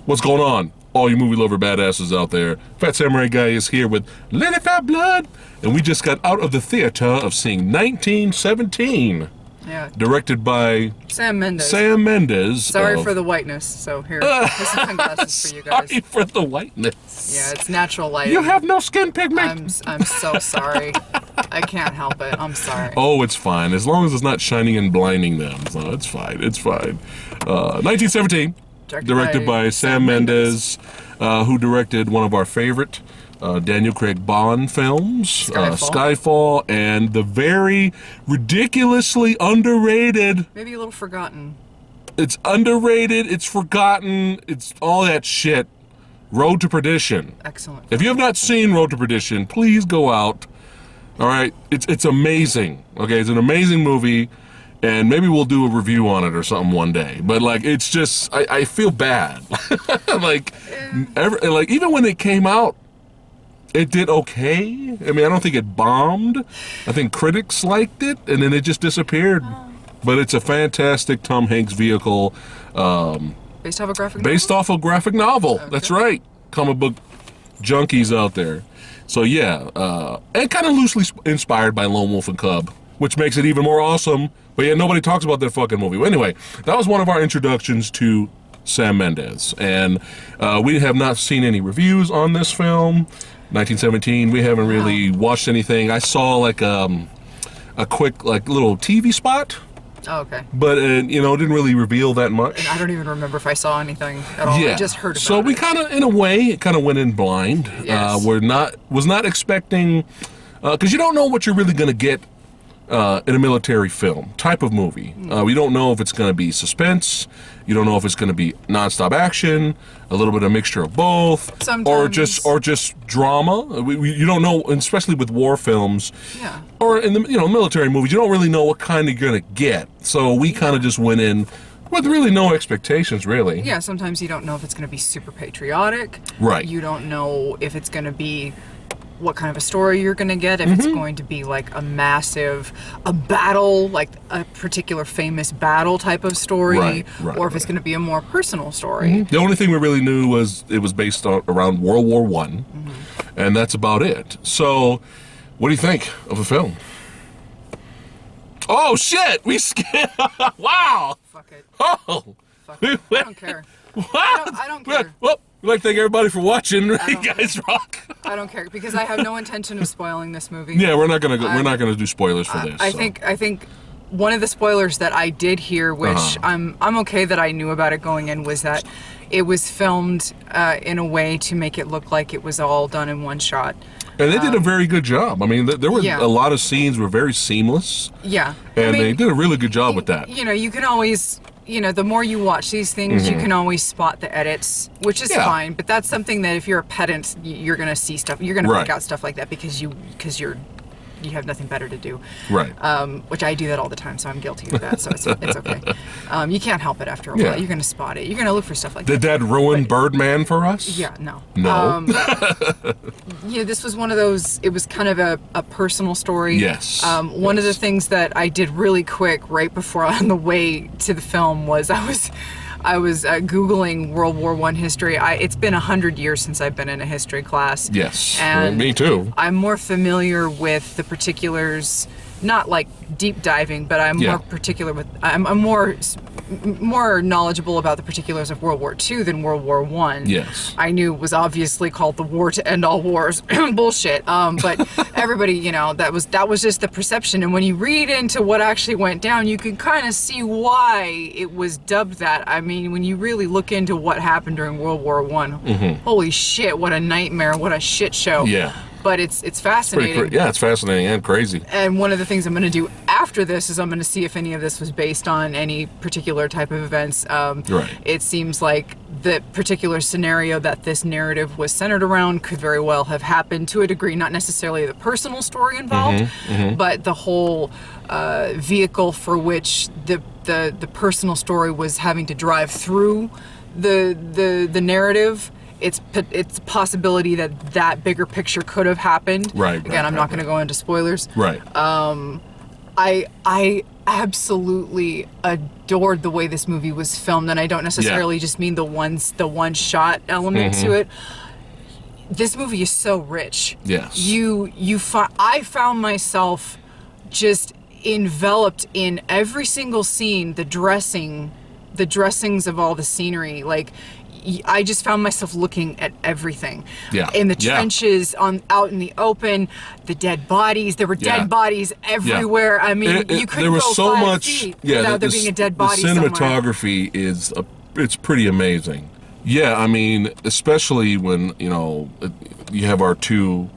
What's going on, all you movie lover badasses out there? Fat Samurai Guy is here with Phatblood, and we just got out of the theater of seeing 1917. Yeah. Directed by Sam Mendes. Sorry for the whiteness. So here's some sunglasses for you guys. Sorry for the whiteness. Yeah, it's natural light. You have no skin pigment. I'm so sorry. I can't help it. I'm sorry. Oh, it's fine. As long as it's not shining and blinding them. So it's fine. It's fine. 1917. Directed by Sam Mendes, who directed one of our favorite Daniel Craig Bond films, Skyfall, and the very ridiculously underrated... Maybe a little forgotten. It's underrated, it's forgotten, it's all that shit. Road to Perdition. Excellent. If you have not seen Road to Perdition, please go out. All right? It's amazing. Okay, it's an amazing movie. And maybe we'll do a review on it or something one day. But like, it's just, I feel bad. like even when it came out, it did okay. I mean, I don't think it bombed. I think critics liked it, and then it just disappeared. But it's a fantastic Tom Hanks vehicle. Based off a graphic novel? Based off a graphic novel. Okay. That's right. Comic book junkies out there. So yeah, and kind of loosely inspired by Lone Wolf and Cub, which makes it even more awesome. But yeah, nobody talks about that fucking movie. Well, anyway, that was one of our introductions to Sam Mendes. And we have not seen any reviews on this film. 1917, we haven't really watched anything. I saw like a quick like little TV spot. Oh, okay. But, you know, it didn't really reveal that much. And I don't even remember if I saw anything at all. Yeah. I just heard about it. So we kind of, in a way, it kind of went in blind. Yes. Was not expecting, because you don't know what you're really going to get in a military film type of movie. We don't know if it's going to be suspense. You don't know if it's going to be nonstop action, a little bit of mixture of both, sometimes, or just drama. You don't know, especially with war films, yeah, or in the military movies. You don't really know what kind you're going to get. So we kind of just went in with really no expectations, really. Yeah. Sometimes you don't know if it's going to be super patriotic. Right. You don't know if it's going to be what kind of a story you're going to get, if it's going to be like a battle, like a particular famous battle type of story, or if it's going to be a more personal story. The only thing we really knew was it was based around World War I, and that's about it. So, what do you think of the film? Oh shit! We skipped. Wow! Fuck it. Oh! Fuck it. I don't care. What? I don't care. Well, we'd like to thank everybody for watching. You guys rock. I don't care because I have no intention of spoiling this movie. Yeah, we're not gonna do spoilers for this. I think one of the spoilers that I did hear, which I'm okay that I knew about it going in, was that it was filmed in a way to make it look like it was all done in one shot. And they did a very good job. I mean, there were a lot of scenes were very seamless. Yeah. And they did a really good job with that. You know, you can always, the more you watch these things, you can always spot the edits, which is fine. But that's something that if you're a pedant, you're going to see stuff. You're going to pick out stuff like that because you have nothing better to do. Right. Which I do that all the time, so I'm guilty of that. So it's okay. You can't help it after a while. You're going to spot it. You're going to look for stuff like that. Did that ruin Birdman for us? Yeah, no. No. This was one of those, it was kind of a personal story. Yes. One of the things that I did really quick right before on the way to the film was I was Googling World War I history. It's been 100 years since I've been in a history class. Yes, and me too. I'm more familiar with the particulars, not like deep diving, but I'm more particular with. I'm more knowledgeable about the particulars of World War II than World War I. Yes. I knew it was obviously called the war to end all wars. Bullshit. But everybody, that was just the perception. And when you read into what actually went down, you can kind of see why it was dubbed that. I mean, when you really look into what happened during World War I, holy shit, what a nightmare, what a shit show. Yeah. But it's fascinating. It's fascinating and crazy. And one of the things I'm going to do after this is I'm going to see if any of this was based on any particular type of events. It seems like the particular scenario that this narrative was centered around could very well have happened to a degree, not necessarily the personal story involved, but the whole vehicle for which the personal story was having to drive through the narrative. It's a possibility that bigger picture could have happened. Right. Again, I'm not going to go into spoilers. Right. I absolutely adored the way this movie was filmed, and I don't necessarily just mean the one shot element to it. This movie is so rich. Yes. I found myself just enveloped in every single scene, the dressings of all the scenery. Like, I just found myself looking at everything. Yeah. In the trenches, out in the open, the dead bodies. There were dead bodies everywhere. Yeah. I mean, you couldn't there was go so 5 much, feet without there being a dead body the somewhere. cinematography it's pretty amazing. Yeah, I mean, especially when, you have our two,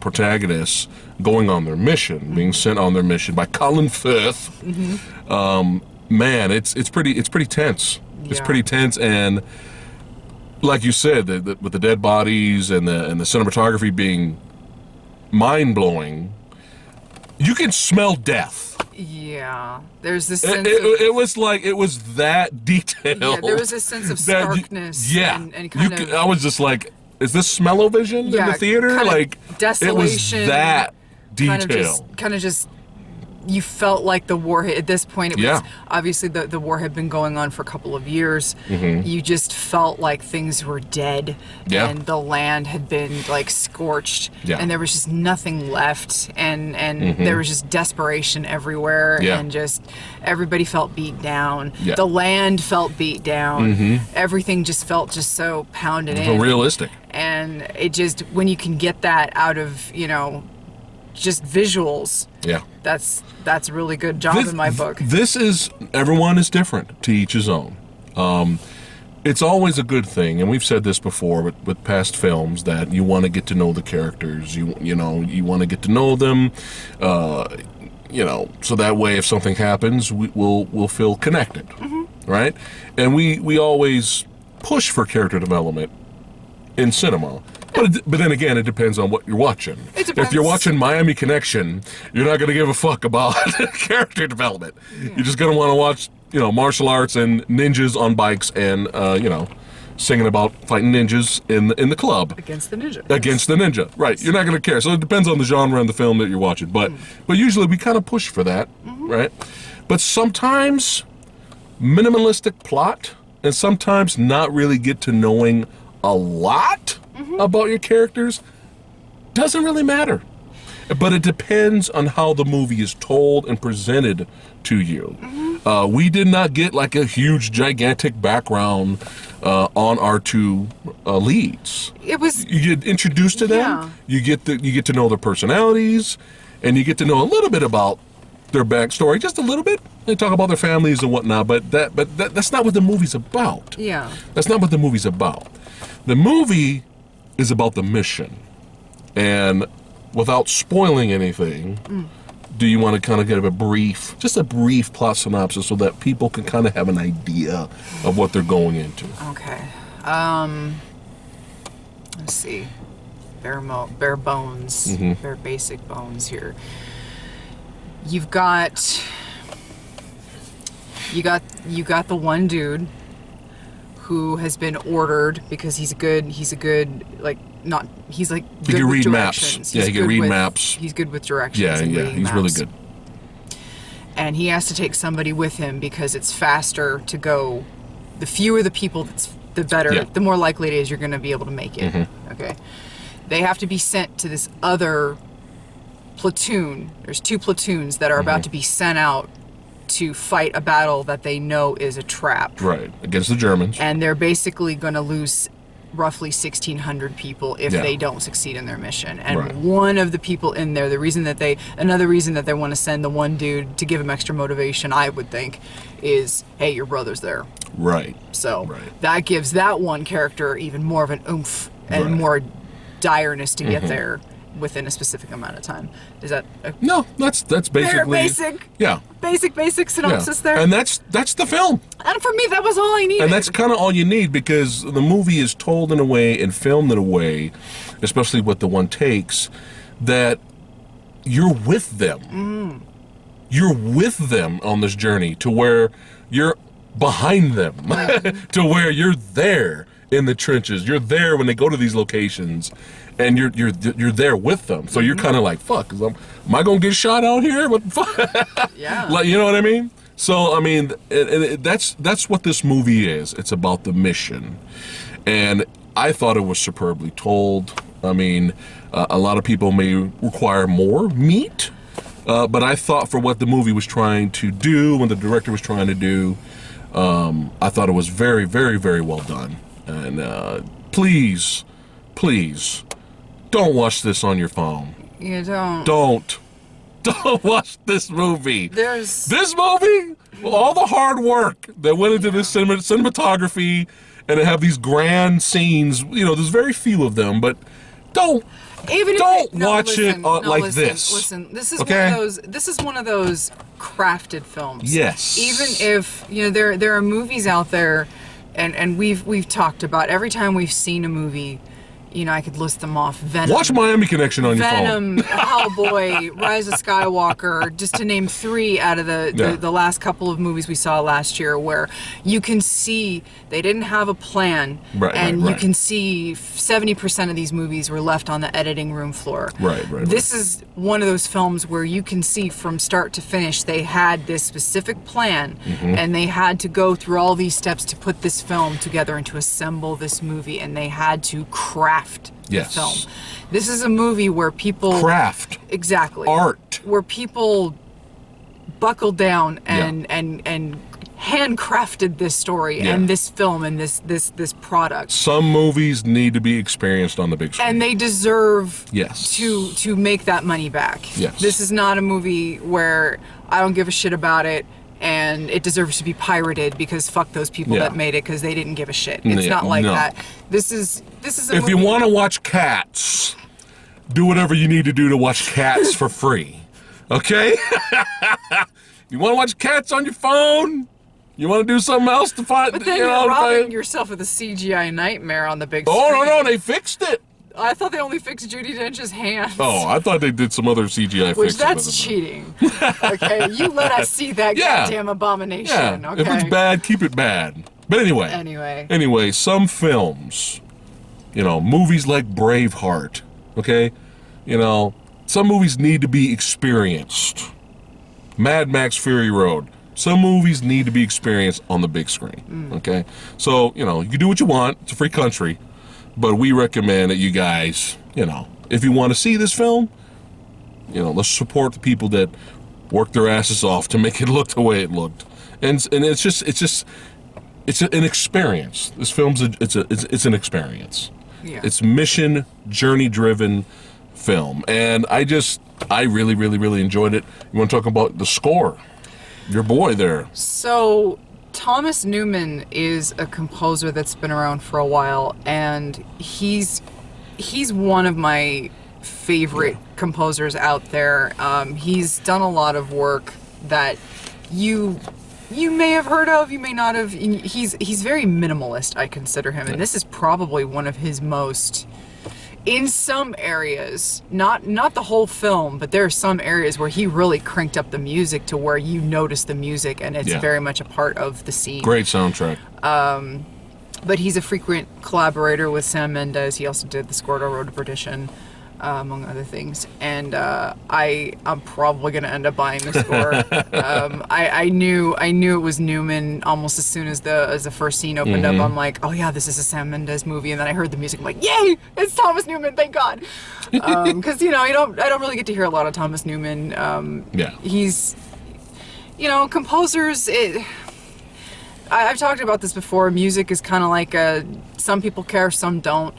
protagonists going on their mission, being sent on their mission by Colin Firth. Man, it's pretty tense. It's pretty tense, and like you said, with the dead bodies and the cinematography being mind-blowing, you can smell death. Yeah, there's this sense it was like it was that detailed. Yeah, there was a sense of starkness. And kind of. I was just like, is this smell-o-vision in the theater? Like, desolation. It was that detail. Kind of just. You felt like the war at this point. It was obviously the war had been going on for a couple of years. You just felt like things were dead, and the land had been like scorched, and there was just nothing left, and there was just desperation everywhere, and just everybody felt beat down. The land felt beat down. Everything just felt just so pounded in. Realistic. And it just, when you can get that out of just visuals. That's a really good job in my book. Everyone is different, to each his own. It's always a good thing, and we've said this before with past films, that you want to get to know the characters. You want to get to know them. So that way, if something happens, we'll feel connected, right? And we always push for character development in cinema. But then again, it depends on what you're watching. It depends. If you're watching Miami Connection, you're not going to give a fuck about character development. You're just going to want to watch, martial arts and ninjas on bikes and, singing about fighting ninjas in the club. Against the ninja. Against the ninja, right. You're not going to care. So it depends on the genre and the film that you're watching. But usually we kind of push for that, right? But sometimes minimalistic plot and sometimes not really get to knowing a lot about your characters doesn't really matter. But it depends on how the movie is told and presented to you. We did not get like a huge, gigantic background on our two leads. You get introduced to them. You get to know their personalities, and you get to know a little bit about their backstory, just a little bit. They talk about their families and whatnot, but that's not what the movie's about. That's not what the movie's about. The movie is about the mission, and without spoiling anything, do you want to kind of give a brief plot synopsis so that people can kind of have an idea of what they're going into? Okay. Let's see. Bare bones. Bare basic bones here. You got the one dude who has been ordered because he's good like not he's like good he can with read directions. maps. Yeah, he can read maps. He's good with directions. Yeah, he's maps. Really good. And he has to take somebody with him because it's faster to go. The fewer the people, the better. Yeah. The more likely it is you're going to be able to make it. Okay. They have to be sent to this other platoon. There's 2 platoons that are about to be sent out to fight a battle that they know is a trap. Right, against the Germans. And they're basically going to lose roughly 1,600 people if they don't succeed in their mission. And one of the people in there, another reason that they want to send the one dude to give him extra motivation, I would think, is, hey, your brother's there. Right. So that gives that one character even more of an oomph and more direness to get there within a specific amount of time. Is that no? That's basically basic. Yeah. Basic synopsis there. And that's the film. And for me, that was all I needed. And that's kind of all you need, because the movie is told in a way and filmed in a way, especially with the one takes, that you're with them. You're with them on this journey to where you're behind them, to where you're there in the trenches. You're there when they go to these locations, and you're there with them. So you're kind of like, fuck, am I gonna get shot out here? What the fuck? Yeah. Like, you know what I mean? So I mean, that's what this movie is. It's about the mission, and I thought it was superbly told. I mean, a lot of people may require more meat, but I thought for what the movie was trying to do, when the director was trying to do, I thought it was very, very, very well done. And please, don't watch this on your phone. You don't. Don't watch this movie. There's This movie, all the hard work that went into this cinematography, and to have these grand scenes. You know, there's very few of them, but don't watch it like this. Listen, this is Okay? one of those. This is one of those crafted films. Yes. Even if there are movies out there, and we've talked about every time we've seen a movie. I could list them off. Venom. Watch Miami Connection on your phone. Venom, Hellboy, Rise of Skywalker, just to name 3 out of the last couple of movies we saw last year, where you can see they didn't have a plan, and you can see 70% of these movies were left on the editing room floor. Right. This is one of those films where you can see from start to finish they had this specific plan, and they had to go through all these steps to put this film together and to assemble this movie, and they had to craft the film. This is a movie where people exactly art, where people buckled down and handcrafted this story and this film and this product. Some movies need to be experienced on the big screen, and they deserve Yes. to make that money back. Yes. This is not a movie where I don't give a shit about it and it deserves to be pirated because fuck those people that made it because they didn't give a shit. It's not like that. This is a If movie. you want to watch Cats, do whatever you need to do to watch Cats for free. Okay? You want to watch Cats on your phone? You want to do something else to find? But then you're robbing yourself of a CGI nightmare on the big screen. Oh, no, they fixed it. I thought they only fixed Judi Dench's hands. Oh, I thought they did some other CGI Which fixes. that's cheating. Okay, you let us see that goddamn abomination. Yeah, Okay. if it's bad, keep it bad. But anyway, some films, movies like Braveheart, okay? Some movies need to be experienced. Mad Max Fury Road. Some movies need to be experienced on the big screen, okay? So, you can do what you want. It's a free country. But we recommend that you guys, if you want to see this film, let's support the people that worked their asses off to make it look the way it looked. And it's an experience. This film's it's an experience. Yeah. It's mission journey driven film, and I really, really, really enjoyed it. You want to talk about the score? Your boy there. So Thomas Newman is a composer that's been around for a while, and he's one of my favorite composers out there. He's done a lot of work that you may have heard of, you may not have. He's very minimalist, I consider him, and this is probably one of his most, in some areas, not the whole film, but there are some areas where he really cranked up the music to where you notice the music and it's very much a part of the scene. Great soundtrack. But he's a frequent collaborator with Sam Mendes. He also did the score to Road to Perdition, among other things. And I'm probably going to end up buying the score. I knew it was Newman almost as soon as the first scene opened up. I'm like, oh yeah, this is a Sam Mendes movie. And then I heard the music. I'm like, yay, it's Thomas Newman, thank God. Because I don't really get to hear a lot of Thomas Newman. He's, composers. I've talked about this before. Music is kind of like some people care, some don't,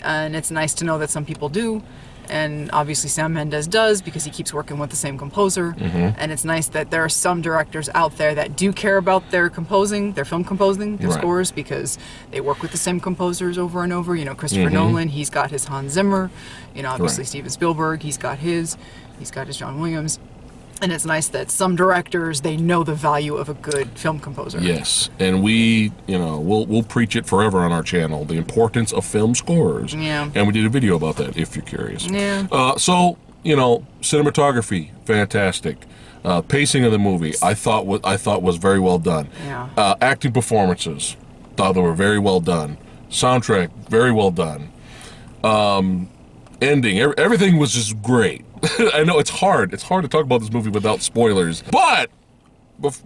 and it's nice to know that some people do. And obviously Sam Mendes does because he keeps working with the same composer. And it's nice that there are some directors out there that do care about their film composing, their scores, because they work with the same composers over and over. Christopher Nolan, he's got his Hans Zimmer. Obviously Steven Spielberg, he's got his John Williams. And it's nice that some directors, they know the value of a good film composer. Yes, and we, we'll preach it forever on our channel, the importance of film scores. Yeah. And we did a video about that, if you're curious. Yeah. So, cinematography, fantastic. Pacing of the movie, I thought was very well done. Yeah. Acting performances, thought they were very well done. Soundtrack, very well done. Ending, everything was just great. I know it's hard. It's hard to talk about this movie without spoilers. But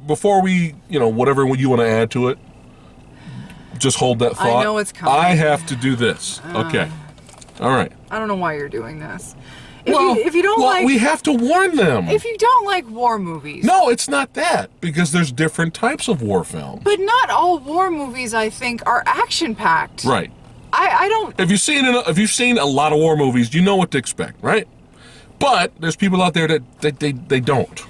before we, whatever you want to add to it, just hold that thought. I know it's coming. I have to do this. Okay. All right. I don't know why you're doing this. If you don't like, we have to warn them. If you don't like war movies. No, it's not that, because there's different types of war films. But not all war movies, I think, are action-packed. Right. I don't. If you've seen a lot of war movies, you know what to expect, right? But there's people out there that they don't.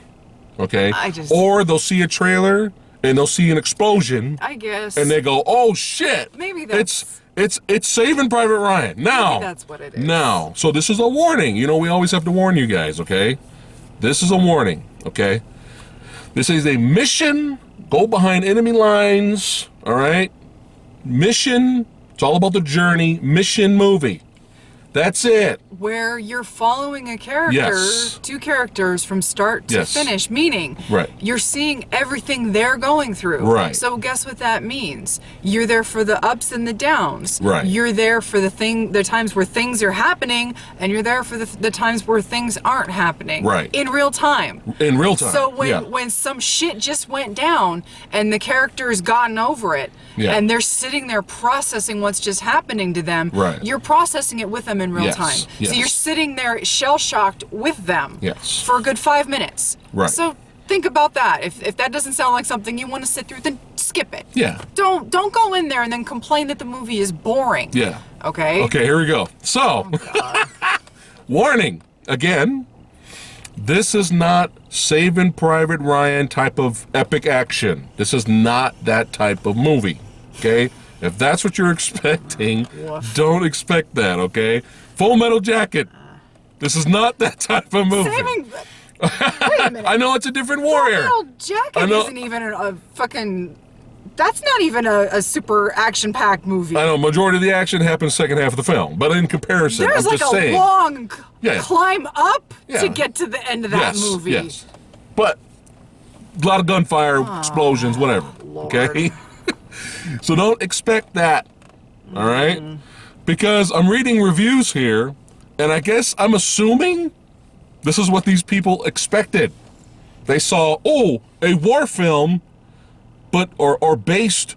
Okay. Or they'll see a trailer and they'll see an explosion. I guess. And they go, "Oh shit!" Maybe that's. It's Saving Private Ryan. Now. Maybe that's what it is. Now. So this is a warning. We always have to warn you guys. Okay. This is a warning. Okay. This is a mission. Go behind enemy lines. All right. Mission. It's all about the journey. Mission movie. That's it. Where you're following a character, yes. two characters from start to yes. finish, meaning right. you're seeing everything they're going through. Right. So guess what that means? You're there for the ups and the downs. Right. You're there for the times where things are happening, and you're there for the times where things aren't happening. Right. In real time. In real time. So when some shit just went down and the character's gotten over it, yeah. and they're sitting there processing what's just happening to them, right. you're processing it with them in real yes. time. Yes. So you're sitting there shell-shocked with them yes. for a good 5 minutes. Right. So think about that. If that doesn't sound like something you want to sit through, then skip it. Yeah. Don't go in there and then complain that the movie is boring. Yeah. Okay? Okay, here we go. So, warning, again, this is not Saving Private Ryan type of epic action. This is not that type of movie, okay? If that's what you're expecting, don't expect that, okay? Full Metal Jacket. This is not that type of movie. Wait a minute. I know it's a different warrior. Full Metal Jacket isn't even a fucking... That's not even a super action-packed movie. I know, majority of the action happens second half of the film, but in comparison, there's I'm like just saying. There's like a long climb up yeah. to get to the end of that movie. Yes, but a lot of gunfire, explosions, whatever, Lord. okay? So don't expect that, all right? Because I'm reading reviews here, and I guess I'm assuming this is what these people expected. They saw, a war film, but or based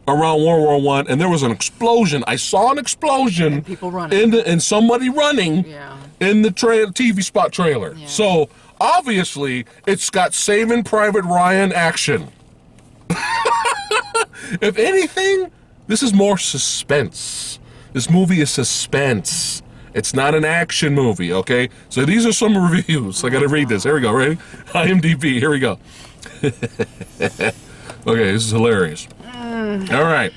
around World War I, and there was an explosion. I saw an explosion. And people running. And somebody running in the TV spot trailer. Yeah. So obviously, it's got Saving Private Ryan action. If anything, this is more suspense. This movie is suspense. It's not an action movie, okay? So these are some reviews. I gotta read this. Here we go, ready? IMDb, here we go. Okay, this is hilarious. All right.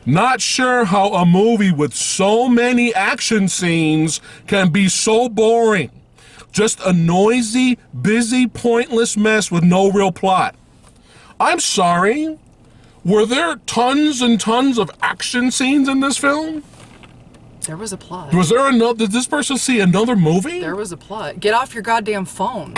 Not sure how a movie with so many action scenes can be so boring. Just a noisy, busy, pointless mess with no real plot. I'm sorry. Were there tons and tons of action scenes in this film? There was a plot. Was there another? Did this person see another movie? There was a plot. Get off your goddamn phone.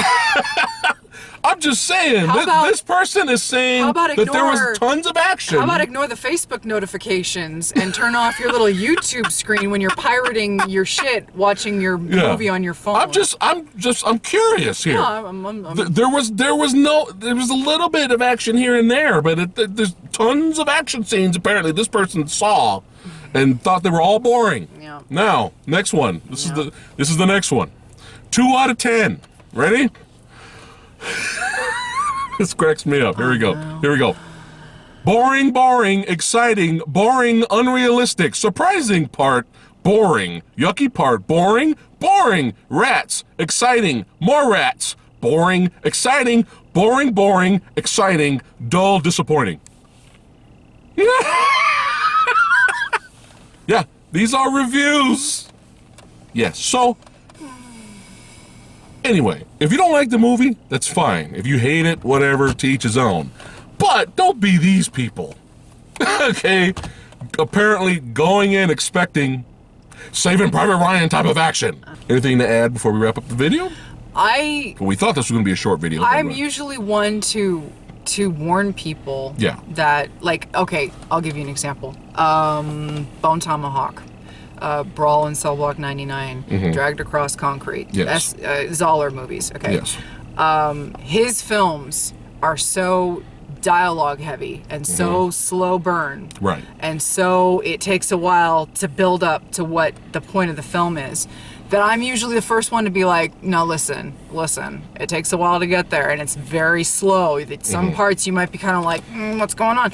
I'm just saying, this person is saying that there was tons of action. How about ignore the Facebook notifications and turn off your little YouTube screen when you're pirating your shit, watching your movie on your phone? I'm curious here. No, there was a little bit of action here and there, but there's tons of action scenes apparently this person saw and thought they were all boring. Yeah. Now, next one. This is the next one. 2 out of 10. Ready? This cracks me up. Here we go. Here we go. Boring, exciting, boring, unrealistic, surprising part, boring, yucky part, boring, rats, exciting, more rats, boring, exciting, boring, exciting, dull, disappointing. Yeah, these are reviews. Yes, so anyway, if you don't like the movie, that's fine. If you hate it, whatever, to each his own. But don't be these people. Okay? Apparently going in expecting Saving Private Ryan type of action. Anything to add before we wrap up the video? We thought this was going to be a short video. I'm usually one to to warn people Yeah. that, like, okay, I'll give you an example. Bone Tomahawk, Brawl in Cell Block 99, Dragged Across Concrete, Yes. Zoller movies, okay? Yes. His films are so dialogue heavy and so slow burn. Right. And so it takes a while to build up to what the point of the film is. That I'm usually the first one to be like, no, listen. It takes a while to get there, and it's very slow. Some parts you might be kind of like, what's going on?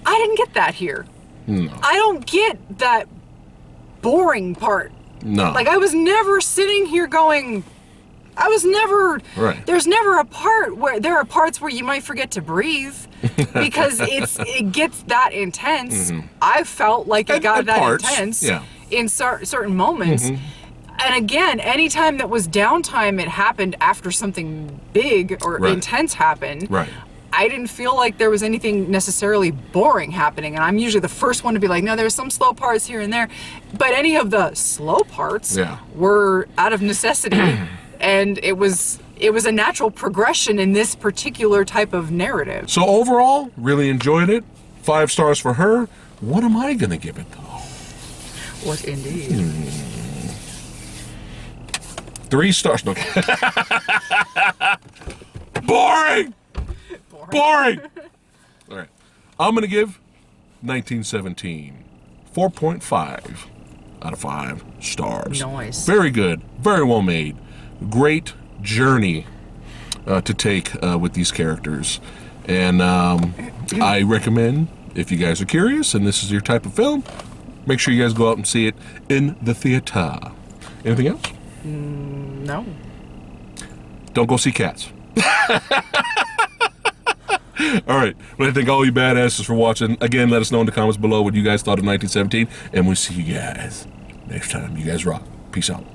I didn't get that here. No. I don't get that boring part. No. Like, I was never sitting here going, Right. there's never a part where, there are parts where you might forget to breathe because it gets that intense. I felt like it got that parts, intense yeah. in certain moments. And again, anytime that was downtime, it happened after something big or intense happened. Right. I didn't feel like there was anything necessarily boring happening. And I'm usually the first one to be like, no, there's some slow parts here and there. But any of the slow parts were out of necessity. And it was a natural progression in this particular type of narrative. So overall, really enjoyed it. 5 stars for her. What am I going to give it, though? What indeed? 3 stars. No. Boring! Boring! All right. I'm going to give 1917 4.5 out of 5 stars. Nice. Very good. Very well made. Great journey to take with these characters. And I recommend, if you guys are curious and this is your type of film, make sure you guys go out and see it in the theater. Anything else? No. Don't go see Cats. All right. Well, I thank all you badasses for watching. Again, let us know in the comments below what you guys thought of 1917. And we'll see you guys next time. You guys rock. Peace out.